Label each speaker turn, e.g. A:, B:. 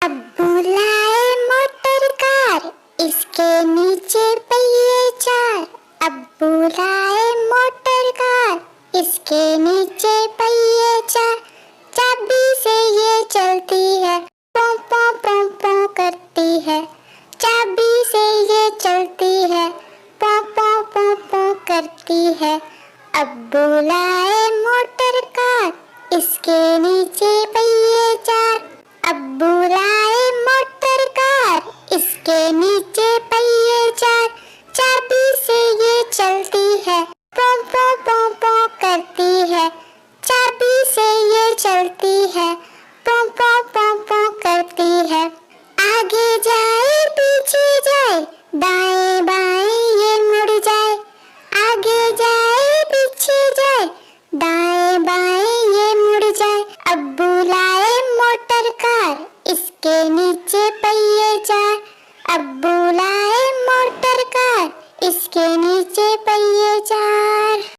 A: अब्बू लाए motor car, इसके नीचे पहिए चार। अब्बू लाए मोटर कार, इसके नीचे पहिए चार। चाबी से ये चलती है, पों पों पों पों करती है। चाबी से ये चलती है, पों पों पों पों करती है। अब्बू लाए मोटर कार, इसके नीचे पहिए चार। अब्बू लाए मोटर कार, इसके नीचे पहिए चार। चाबी से ये चलती है, पों पों पों पों करती है। चाबी से ये चलती है, पों पों पों पों करती है। आगे जाए पीछे जाए, दाएं बाएं ये मुड़ जाए। आगे जाए पीछे जाए, दाएं बाएं ये मुड़ जाए। अब्बू लाए मोटर कार, इसके नीचे पहिए चार। अब्बू लाए मोटर कार, इसके नीचे पहिए चार।